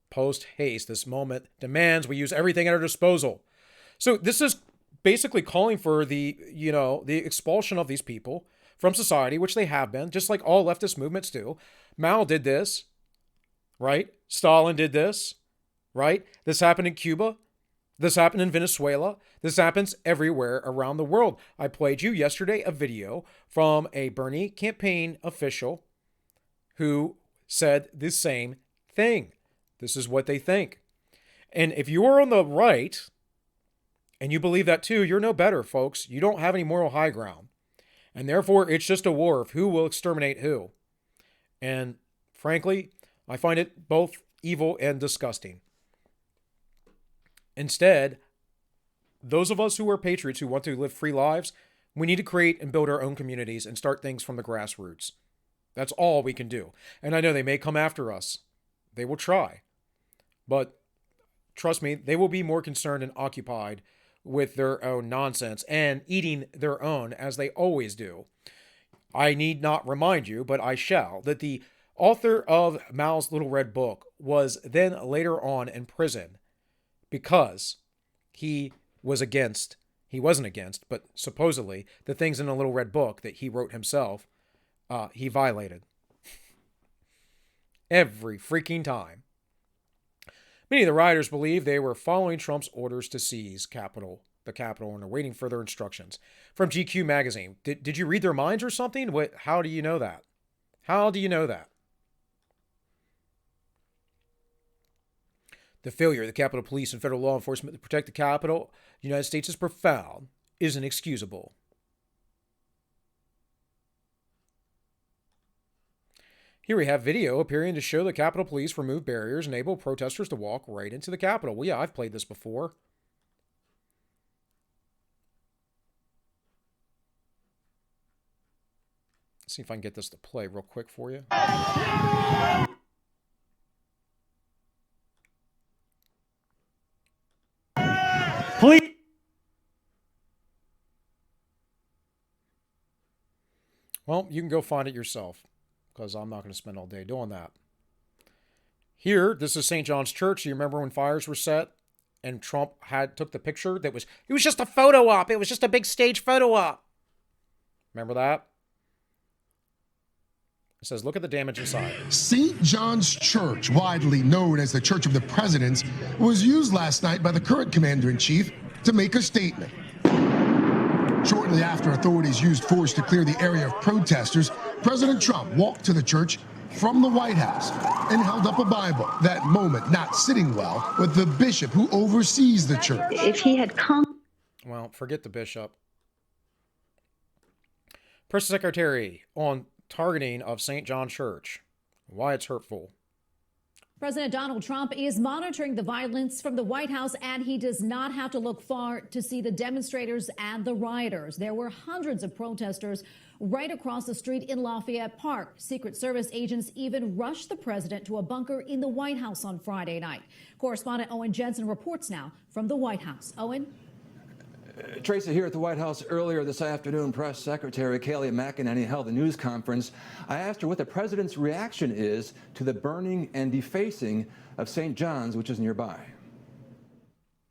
Post haste, this moment demands we use everything at our disposal. So this is basically calling for the expulsion of these people from society, which they have been, just like all leftist movements do. Mao did this, right? Stalin did this, right? This happened in Cuba. This happened in Venezuela. This happens everywhere around the world. I played you yesterday a video from a Bernie campaign official who said the same thing. This is what they think. And if you're on the right and you believe that too, you're no better, folks. You don't have any moral high ground. And therefore, it's just a war of who will exterminate who. And frankly, I find it both evil and disgusting. Instead, those of us who are patriots who want to live free lives, we need to create and build our own communities and start things from the grassroots. That's all we can do. And I know they may come after us. They will try. But trust me, they will be more concerned and occupied with their own nonsense and eating their own, as they always do. I need not remind you, but I shall, that the author of Mao's Little Red Book, was then later on in prison because he wasn't against, but supposedly the things in the Little Red Book that he wrote himself, he violated. Every freaking time. Many of the rioters believe they were following Trump's orders to seize the Capitol, and are waiting further instructions. From GQ magazine. Did you read their minds or something? How do you know that? How do you know that? The failure of the Capitol Police and federal law enforcement to protect the Capitol, the United States, is profound, is inexcusable. Here we have video appearing to show the Capitol Police remove barriers and enable protesters to walk right into the Capitol. Well, yeah, I've played this before. Let's see if I can get this to play real quick for you. Please. Well, you can go find it yourself, because I'm not going to spend all day doing that. Here, this is St. John's Church. You remember when fires were set and Trump took the picture it was just a photo op. It was just a big stage photo op. Remember that? It says, look at the damage inside. St. John's Church, widely known as the Church of the Presidents, was used last night by the current commander-in-chief to make a statement. Shortly after authorities used force to clear the area of protesters, President Trump walked to the church from the White House and held up a Bible, that moment not sitting well with the bishop who oversees the church. If he had come... Well, forget the bishop. Press secretary on targeting of St. John Church. Why it's hurtful. President Donald Trump is monitoring the violence from the White House, and he does not have to look far to see the demonstrators and the rioters. There were hundreds of protesters right across the street in Lafayette Park. Secret Service agents even rushed the president to a bunker in the White House on Friday night. Correspondent Owen Jensen reports now from the White House. Owen? Tracy, here at the White House earlier this afternoon, Press Secretary Kayleigh McEnany held a news conference. I asked her what the president's reaction is to the burning and defacing of St. John's, which is nearby.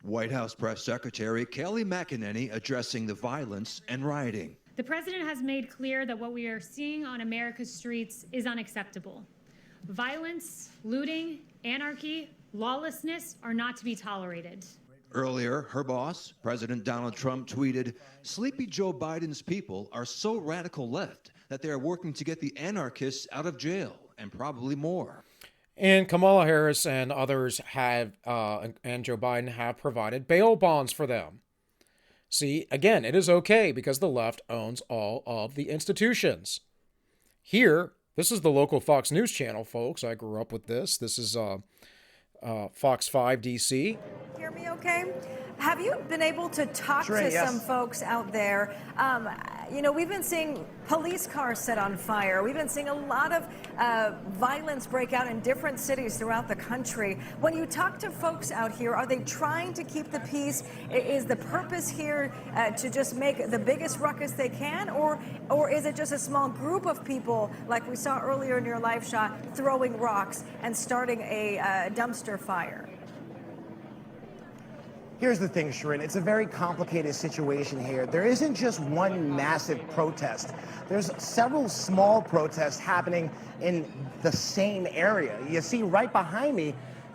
White House Press Secretary Kayleigh McEnany addressing the violence and rioting. The president has made clear that what we are seeing on America's streets is unacceptable. Violence, looting, anarchy, lawlessness are not to be tolerated. Earlier, her boss, President Donald Trump, tweeted, "Sleepy Joe Biden's people are so radical left that they are working to get the anarchists out of jail, and probably more." And Kamala Harris and others and Joe Biden have provided bail bonds for them. See, again, it is okay because the left owns all of the institutions. Here, this is the local Fox News channel, folks. I grew up with this. This is Fox 5 DC. Hear me okay? Have you been able to talk to some folks out there? We've been seeing police cars set on fire. We've been seeing a lot of violence break out in different cities throughout the country. When you talk to folks out here, are they trying to keep the peace? Is the purpose here to just make the biggest ruckus they can? Or is it just a small group of people, like we saw earlier in your live shot, throwing rocks and starting a dumpster fire? Here's the thing, Sharon. It's a very complicated situation here. There isn't just one massive protest. There's several small protests happening in the same area. You see, right behind me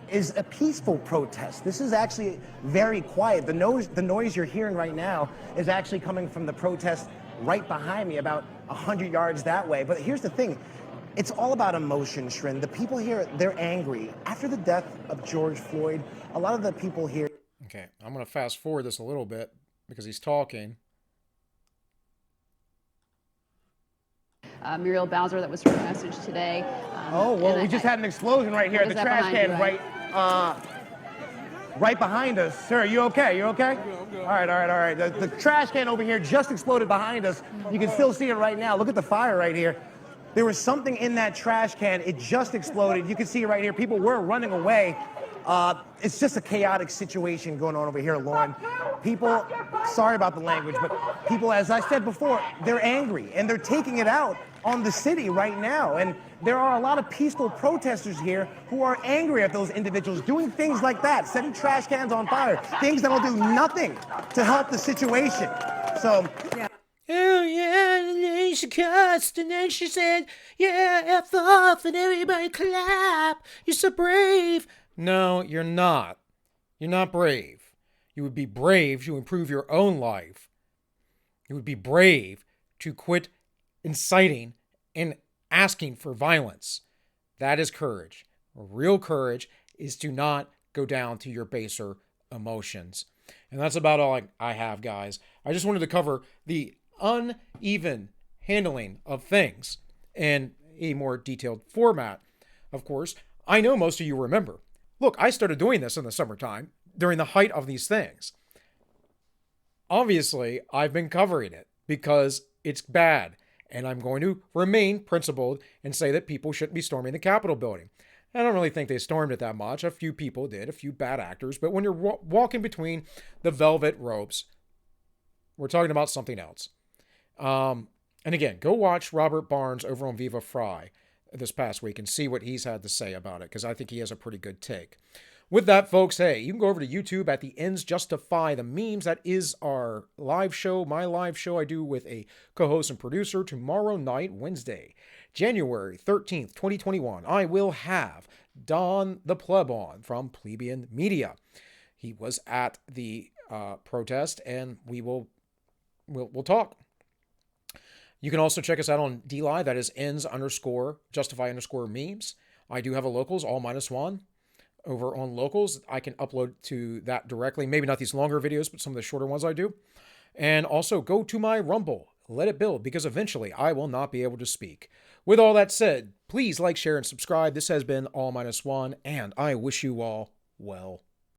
is a peaceful protest. This is actually very quiet. The noise you're hearing right now is actually coming from the protest right behind me, about 100 yards that way. But here's the thing. It's all about emotion, Sharon. The people here, they're angry. After the death of George Floyd, a lot of the people here... Okay, I'm going to fast forward this a little bit because he's talking. Muriel Bowser, that was her message today. We just had an explosion right here at the trash can, right behind us. Sir, you okay? You okay? All right. The trash can over here just exploded behind us. You can still see it right now. Look at the fire right here. There was something in that trash can. It just exploded. You can see it right here. People were running away. It's just a chaotic situation going on over here, Lauren. People, sorry about the language, but people, as I said before, they're angry and they're taking it out on the city right now. And there are a lot of peaceful protesters here who are angry at those individuals doing things like that, setting trash cans on fire, things that will do nothing to help the situation. So, Yeah. Oh, yeah, and then she cussed, and then she said, yeah, F off, and everybody clap. You're so brave. No, you're not. You're not brave. You would be brave to improve your own life. You would be brave to quit inciting and asking for violence. That is courage. Real courage is to not go down to your baser emotions. And that's about all I have, guys. I just wanted to cover the uneven handling of things in a more detailed format. Of course, I know most of you remember. Look, I started doing this in the summertime during the height of these things. Obviously, I've been covering it because it's bad, and I'm going to remain principled and say that people shouldn't be storming the Capitol building. I don't really think they stormed it that much. A few people did, a few bad actors, but when you're walking between the velvet ropes, we're talking about something else. And again, go watch Robert Barnes over on Viva Fry this past week and see what he's had to say about it, because I think he has a pretty good take. With that, folks, hey, you can go over to YouTube at The Ends Justify the Memes. That is our live show, my live show I do with a co-host and producer tomorrow night, Wednesday, January 13th, 2021. I will have Don the Pleb on from Plebeian Media. He was at the protest, and we'll talk. You can also check us out on DLive. That is ends_justify_memes. I do have a locals, all -1. Over on locals, I can upload to that directly. Maybe not these longer videos, but some of the shorter ones I do. And also go to my Rumble. Let it build, because eventually I will not be able to speak. With all that said, please like, share, and subscribe. This has been all -1, and I wish you all well.